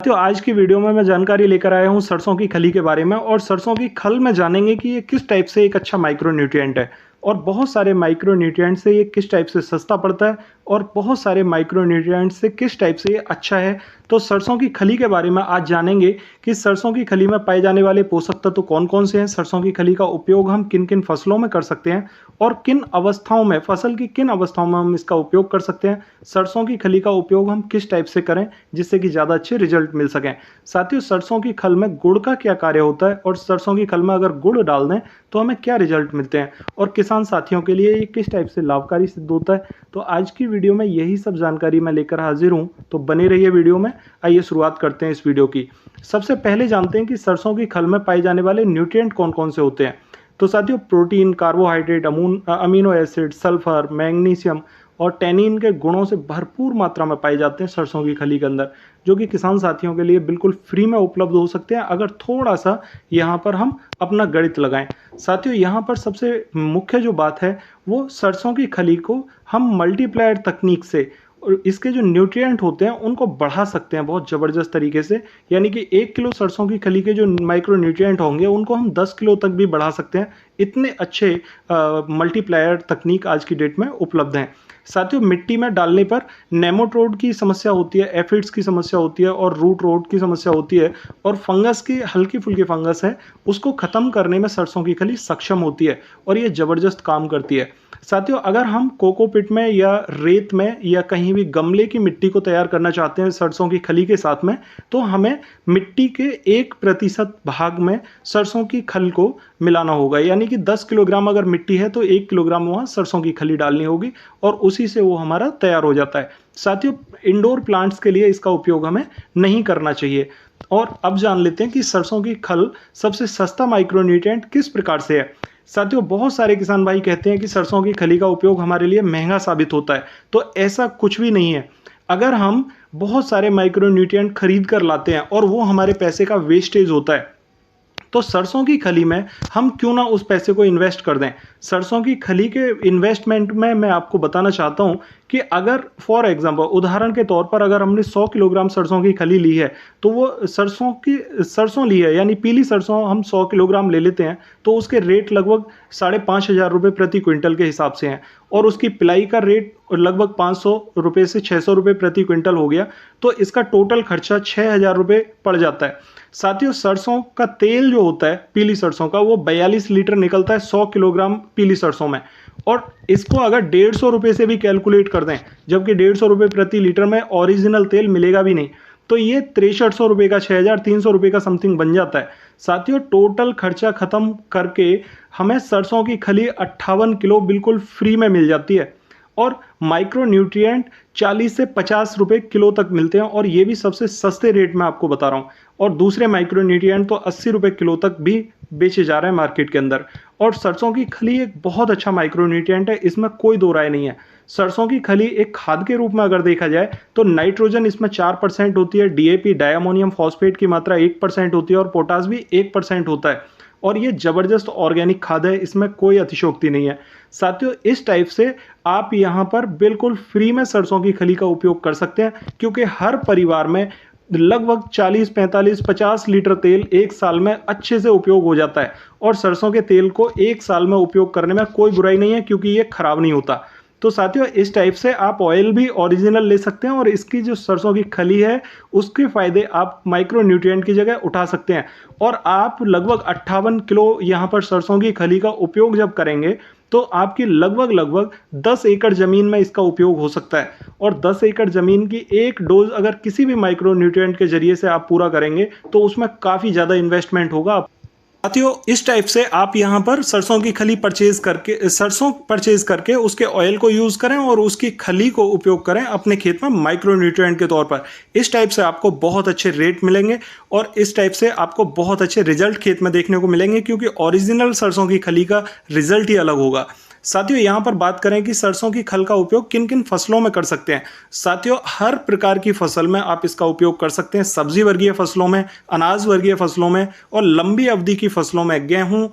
साथियों आज की वीडियो में मैं जानकारी लेकर आया हूं सरसों की खली के बारे में और सरसों की खल में जानेंगे कि ये किस टाइप से एक अच्छा माइक्रो न्यूट्रिएंट है और बहुत सारे माइक्रो न्यूट्रिएंट से ये किस टाइप से सस्ता पड़ता है और बहुत सारे माइक्रो न्यूट्रिएंट से किस टाइप से ये अच्छा है। तो सरसों की खली के बारे में आज जानेंगे कि सरसों की खली में पाए जाने वाले पोषक तत्व कौन कौन से हैं, सरसों की खली का उपयोग हम किन किन फसलों में कर सकते हैं और किन अवस्थाओं में, फसल की किन अवस्थाओं में हम इसका उपयोग कर सकते हैं, सरसों की खली का उपयोग हम किस टाइप से करें जिससे कि ज़्यादा अच्छे रिजल्ट मिल सकें। साथियों सरसों की खल में गुड़ का क्या कार्य होता है और सरसों की खल में अगर गुड़ डाल दें तो हमें क्या रिजल्ट मिलते हैं और किसान साथियों के लिए ये किस टाइप से लाभकारी सिद्ध होता है। तो आज की वीडियो में यही सब जानकारी मैं लेकर हाजिर हूँ, तो बने रहिए वीडियो में। आइए शुरुआत करते हैं इस वीडियो की। सबसे पहले जानते हैं कि सरसों की खल में पाए जाने वाले न्यूट्रिएंट कौन कौन से होते हैं। तो साथियों protein, carbohydrate, amino acid, sulphur, magnesium और टैनिन के गुणों से भरपूर मात्रा में पाए जाते हैं सरसों की खली के अंदर, जो कि किसान साथियों के लिए बिल्कुल फ्री में उपलब्ध हो सकते हैं अगर थोड़ा सा यहाँ पर हम अपना गणित लगाएं। साथियों यहाँ पर सबसे मुख्य जो बात है वो सरसों की खली को हम मल्टीप्लायर तकनीक से और इसके जो न्यूट्रिएंट होते हैं उनको बढ़ा सकते हैं बहुत ज़बरदस्त तरीके से। यानी कि 1 किलो सरसों की खली के जो माइक्रो न्यूट्रिएंट होंगे उनको हम 10 किलो तक भी बढ़ा सकते हैं। इतने अच्छे मल्टीप्लायर तकनीक आज की डेट में उपलब्ध हैं। साथियों मिट्टी में डालने पर नेमाटोड की समस्या होती है, एफिड्स की समस्या होती है और रूट रोट की समस्या होती है और फंगस की हल्की फुल्की फंगस है उसको ख़त्म करने में सरसों की खली सक्षम होती है और ये ज़बरदस्त काम करती है। साथियों अगर हम कोकोपीट में या रेत में या कहीं भी गमले की मिट्टी को तैयार करना चाहते हैं सरसों की खली के साथ में, तो हमें मिट्टी के 1% भाग में सरसों की खल को मिलाना होगा। यानी कि 10 किलोग्राम अगर मिट्टी है तो 1 किलोग्राम वहाँ सरसों की खली डालनी होगी और उसी से वो हमारा तैयार हो जाता है। साथियों इंडोर प्लांट्स के लिए इसका उपयोग हमें नहीं करना चाहिए। और अब जान लेते हैं कि सरसों की खल सबसे सस्ता माइक्रोन्यूट्रिएंट किस प्रकार से है। साथियों बहुत सारे किसान भाई कहते हैं कि सरसों की खली का उपयोग हमारे लिए महंगा साबित होता है, तो ऐसा कुछ भी नहीं है। अगर हम बहुत सारे माइक्रोन्यूट्रिएंट खरीद कर लाते हैं और वो हमारे पैसे का वेस्टेज होता है, तो सरसों की खली में हम क्यों ना उस पैसे को इन्वेस्ट कर दें। सरसों की खली के इन्वेस्टमेंट में मैं आपको बताना चाहता हूं कि अगर फॉर एग्जांपल उदाहरण के तौर पर अगर हमने 100 किलोग्राम सरसों की खली ली है तो वो सरसों ली है यानी पीली सरसों हम 100 किलोग्राम ले लेते हैं तो उसके रेट लगभग 5,500 रुपये प्रति क्विंटल के हिसाब से हैं और उसकी पिलाई का रेट लगभग 500 रुपये से 600 रुपये प्रति क्विंटल हो गया, तो इसका टोटल खर्चा 6,000 रुपये पड़ जाता है। साथियों सरसों का तेल जो होता है पीली सरसों का वो 42 लीटर निकलता है 100 किलोग्राम पीली सरसों में, और इसको अगर 150 रुपये से भी कैलकुलेट कर दें, जबकि 150 रुपये प्रति लीटर में ओरिजिनल तेल मिलेगा भी नहीं, तो ये 6300 रुपये का 6,300 रुपये का समथिंग बन जाता है। साथियों टोटल खर्चा खत्म करके हमें सरसों की खली 58 किलो बिल्कुल फ्री में मिल जाती है और माइक्रो न्यूट्रिएंट 40 से 50 रुपये किलो तक मिलते हैं और ये भी सबसे सस्ते रेट में आपको बता रहा हूँ। और दूसरे माइक्रो न्यूट्रिएंट तो 80 रुपये किलो तक भी बेचे जा रहे हैं मार्केट के अंदर। और सरसों की खली एक बहुत अच्छा माइक्रो न्यूट्रिएंट है, इसमें कोई दो राय नहीं है। सरसों की खली एक खाद के रूप में अगर देखा जाए तो नाइट्रोजन इसमें 4% होती है, डीएपी डायमोनियम फॉस्फेट की मात्रा 1% होती है और पोटास भी 1% होता है और ये जबरदस्त ऑर्गेनिक खाद है, इसमें कोई अतिशयोक्ति नहीं है। साथियों इस टाइप से आप यहाँ पर बिल्कुल फ्री में सरसों की खली का उपयोग कर सकते हैं, क्योंकि हर परिवार में लगभग 40, 45, 50 लीटर तेल एक साल में अच्छे से उपयोग हो जाता है और सरसों के तेल को एक साल में उपयोग करने में कोई बुराई नहीं है क्योंकि ये खराब नहीं होता। तो साथियों इस टाइप से आप ऑयल भी ओरिजिनल ले सकते हैं और इसकी जो सरसों की खली है उसके फायदे आप माइक्रो न्यूट्रिएंट की जगह उठा सकते हैं। और आप लगभग 58 किलो यहाँ पर सरसों की खली का उपयोग जब करेंगे तो आपकी लगभग 10 एकड़ ज़मीन में इसका उपयोग हो सकता है और 10 एकड़ ज़मीन की एक डोज अगर किसी भी माइक्रो न्यूट्रिएंट के जरिए से आप पूरा करेंगे तो उसमें काफ़ी ज़्यादा इन्वेस्टमेंट होगा। साथियों इस टाइप से आप यहाँ पर सरसों की खली सरसों परचेज करके उसके ऑयल को यूज़ करें और उसकी खली को उपयोग करें अपने खेत में माइक्रो न्यूट्रिएंट के तौर पर। इस टाइप से आपको बहुत अच्छे रेट मिलेंगे और इस टाइप से आपको बहुत अच्छे रिजल्ट खेत में देखने को मिलेंगे, क्योंकि ओरिजिनल सरसों की खली का रिजल्ट ही अलग होगा। साथियों यहाँ पर बात करें कि सरसों की खल का उपयोग किन किन फसलों में कर सकते हैं। साथियों हर प्रकार की फसल में आप इसका उपयोग कर सकते हैं, सब्जी वर्गीय फसलों में, अनाज वर्गीय फसलों में और लंबी अवधि की फसलों में, गेहूं,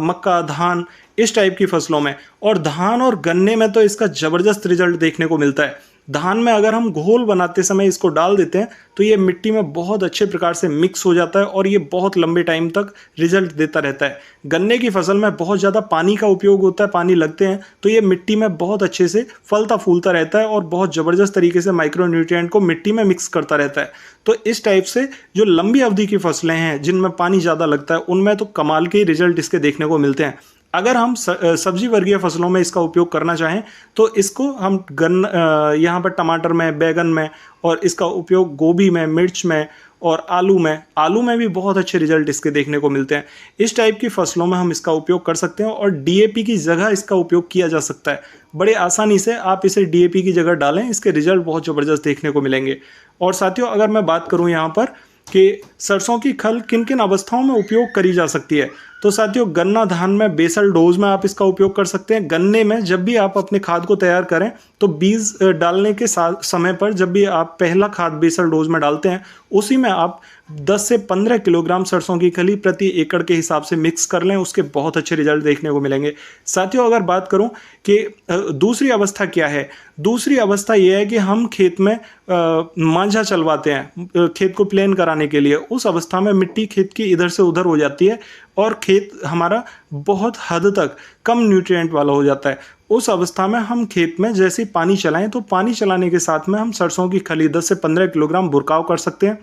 मक्का, धान, इस टाइप की फसलों में। और धान और गन्ने में तो इसका ज़बरदस्त रिजल्ट देखने को मिलता है। धान में अगर हम घोल बनाते समय इसको डाल देते हैं तो ये मिट्टी में बहुत अच्छे प्रकार से मिक्स हो जाता है और ये बहुत लंबे टाइम तक रिजल्ट देता रहता है। गन्ने की फसल में बहुत ज़्यादा पानी का उपयोग होता है, पानी लगते हैं, तो ये मिट्टी में बहुत अच्छे से फलता फूलता रहता है और बहुत ज़बरदस्त तरीके से माइक्रो न्यूट्रिएंट को मिट्टी में मिक्स करता रहता है। तो इस टाइप से जो लंबी अवधि की फसलें हैं जिनमें पानी ज़्यादा लगता है उनमें तो कमाल के रिजल्ट इसके देखने को मिलते हैं। अगर हम सब्जी वर्गीय फसलों में इसका उपयोग करना चाहें तो इसको हम यहाँ पर टमाटर में, बैगन में, और इसका उपयोग गोभी में, मिर्च में और आलू में भी बहुत अच्छे रिजल्ट इसके देखने को मिलते हैं। इस टाइप की फसलों में हम इसका उपयोग कर सकते हैं और डीएपी की जगह इसका उपयोग किया जा सकता है। बड़े आसानी से आप इसे डीएपी की जगह डालें, इसके रिजल्ट बहुत ज़बरदस्त देखने को मिलेंगे। और साथियों, अगर मैं बात करूं यहाँ पर कि सरसों की खल किन किन अवस्थाओं में उपयोग करी जा सकती है, तो साथियों गन्ना धान में बेसल डोज में आप इसका उपयोग कर सकते हैं। गन्ने में जब भी आप अपने खाद को तैयार करें तो बीज डालने के समय पर जब भी आप पहला खाद बेसल डोज में डालते हैं उसी में आप 10 से 15 किलोग्राम सरसों की खली प्रति एकड़ के हिसाब से मिक्स कर लें, उसके बहुत अच्छे रिजल्ट देखने को मिलेंगे। साथियों, अगर बात करूं कि दूसरी अवस्था क्या है, दूसरी अवस्था यह है कि हम खेत में मांझा चलवाते हैं खेत को प्लेन कराने के लिए। उस अवस्था में मिट्टी खेत की इधर से उधर हो जाती है और खेत हमारा बहुत हद तक कम न्यूट्रिएंट वाला हो जाता है। उस अवस्था में हम खेत में जैसे पानी चलाएं तो पानी चलाने के साथ में हम सरसों की खली 10 से 15 किलोग्राम बुरकाव कर सकते हैं।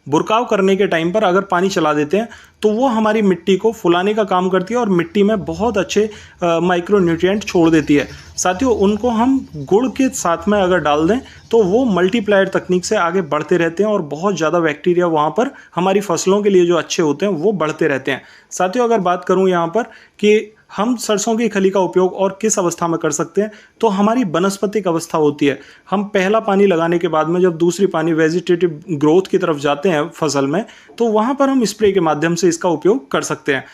बुरकाव करने के टाइम पर अगर पानी चला देते हैं तो वो हमारी मिट्टी को फुलाने का काम करती है और मिट्टी में बहुत अच्छे माइक्रो न्यूट्रिएंट छोड़ देती है। साथियों, उनको हम गुड़ के साथ में अगर डाल दें तो वो मल्टीप्लायर तकनीक से आगे बढ़ते रहते हैं और बहुत ज़्यादा बैक्टीरिया वहाँ पर हमारी फसलों के लिए जो अच्छे होते हैं वो बढ़ते रहते हैं। साथियों, अगर बात करूँ यहाँ पर कि हम सरसों की खली का उपयोग और किस अवस्था में कर सकते हैं, तो हमारी वनस्पतिक अवस्था होती है। हम पहला पानी लगाने के बाद में जब दूसरी पानी वेजिटेटिव ग्रोथ की तरफ जाते हैं फसल में, तो वहाँ पर हम स्प्रे के माध्यम से इसका उपयोग कर सकते हैं।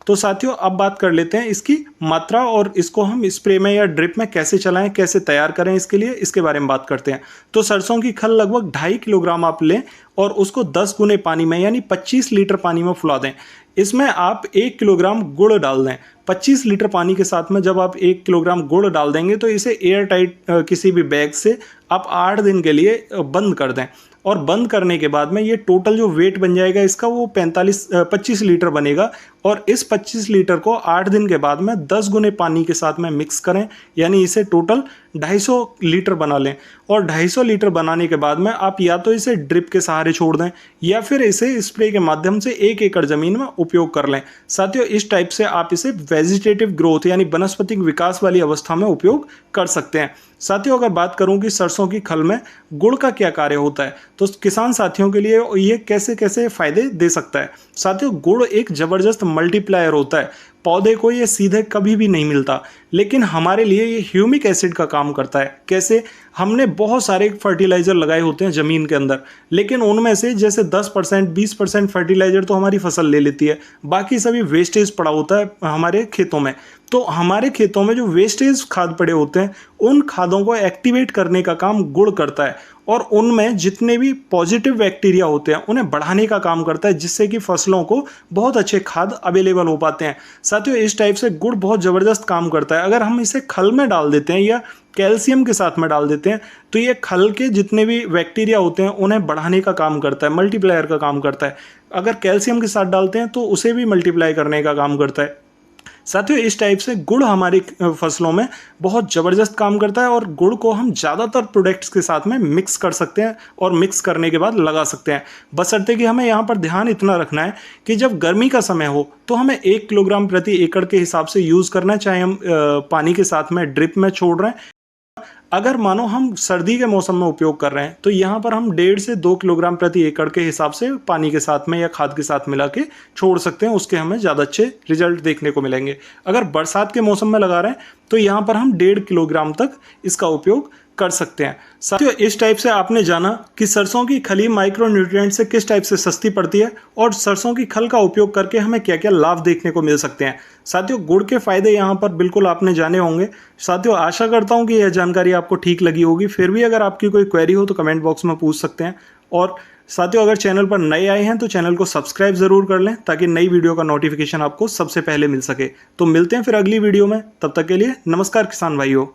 तो साथियों, अब बात कर लेते हैं इसकी मात्रा और इसको हम स्प्रे में या ड्रिप में कैसे चलाएं, कैसे तैयार करें, इसके लिए इसके बारे में बात करते हैं। तो सरसों की खल लगभग 2.5 किलोग्राम आप लें और उसको 10 गुने पानी में यानी 25 लीटर पानी में फुला दें। इसमें आप 1 किलोग्राम गुड़ डाल दें। 25 लीटर पानी के साथ में जब आप 1 किलोग्राम गुड़ डाल देंगे तो इसे एयर टाइट किसी भी बैग से आप 8 दिन के लिए बंद कर दें। और बंद करने के बाद में ये टोटल जो वेट बन जाएगा इसका वो 25 लीटर बनेगा। और इस 25 लीटर को 8 दिन के बाद में 10 गुने पानी के साथ में मिक्स करें, यानी इसे टोटल 250 लीटर बना लें। और 250 लीटर बनाने के बाद में आप या तो इसे ड्रिप के सहारे छोड़ दें या फिर इसे स्प्रे के माध्यम से 1 एकड़ ज़मीन में उपयोग कर लें। साथियों, इस टाइप से आप इसे वेजिटेटिव ग्रोथ यानी वनस्पतिक विकास वाली अवस्था में उपयोग कर सकते हैं। साथियों, अगर बात करूं कि सरसों की खल में गुड़ का क्या कार्य होता है, तो किसान साथियों के लिए ये कैसे कैसे फायदे दे सकता है। साथियों, गुड़ एक जबरदस्त मल्टीप्लायर होता है। पौधे को ये सीधे कभी भी नहीं मिलता, लेकिन हमारे लिए ये ह्यूमिक एसिड का काम करता है। कैसे? हमने बहुत सारे फर्टिलाइज़र लगाए होते हैं ज़मीन के अंदर, लेकिन उनमें से जैसे 10% 20% फर्टिलाइज़र तो हमारी फसल ले लेती है, बाकी सभी वेस्टेज पड़ा होता है हमारे खेतों में। तो हमारे खेतों में जो वेस्टेज खाद पड़े होते हैं उन खादों को एक्टिवेट करने का काम गुड़ करता है और उनमें जितने भी पॉजिटिव बैक्टीरिया होते हैं उन्हें बढ़ाने का काम करता है, जिससे कि फसलों को बहुत अच्छे खाद अवेलेबल हो पाते हैं। साथियों, इस टाइप से गुड़ बहुत ज़बरदस्त काम करता है। अगर हम इसे खल में डाल देते हैं या कैल्शियम के साथ में डाल देते हैं तो ये खल के जितने भी बैक्टीरिया होते हैं उन्हें बढ़ाने का काम करता है, मल्टीप्लायर का काम करता है। अगर कैल्शियम के साथ डालते हैं तो उसे भी मल्टीप्लाई करने का काम करता है। साथियों, इस टाइप से गुड़ हमारी फसलों में बहुत ज़बरदस्त काम करता है और गुड़ को हम ज़्यादातर प्रोडक्ट्स के साथ में मिक्स कर सकते हैं और मिक्स करने के बाद लगा सकते हैं। बशर्ते कि हमें यहाँ पर ध्यान इतना रखना है कि जब गर्मी का समय हो तो हमें 1 किलोग्राम प्रति एकड़ के हिसाब से यूज़ करना है, चाहे हम पानी के साथ में ड्रिप में छोड़ रहे हैं। अगर मानो हम सर्दी के मौसम में उपयोग कर रहे हैं तो यहाँ पर हम 1.5 से 2 किलोग्राम प्रति एकड़ के हिसाब से पानी के साथ में या खाद के साथ मिला के छोड़ सकते हैं, उसके हमें ज़्यादा अच्छे रिजल्ट देखने को मिलेंगे। अगर बरसात के मौसम में लगा रहे हैं तो यहाँ पर हम 1.5 किलोग्राम तक इसका उपयोग कर सकते हैं। साथियों, इस टाइप से आपने जाना कि सरसों की खली माइक्रो न्यूट्रिएंट से किस टाइप से सस्ती पड़ती है और सरसों की खल का उपयोग करके हमें क्या क्या लाभ देखने को मिल सकते हैं। साथियों, गुड़ के फायदे यहाँ पर बिल्कुल आपने जाने होंगे। साथियों, आशा करता हूँ कि यह जानकारी आपको ठीक लगी होगी। फिर भी अगर आपकी कोई क्वेरी हो तो कमेंट बॉक्स में पूछ सकते हैं। और साथियों, अगर चैनल पर नए आए हैं तो चैनल को सब्सक्राइब ज़रूर कर लें ताकि नई वीडियो का नोटिफिकेशन आपको सबसे पहले मिल सके। तो मिलते हैं फिर अगली वीडियो में, तब तक के लिए नमस्कार किसान भाइयों।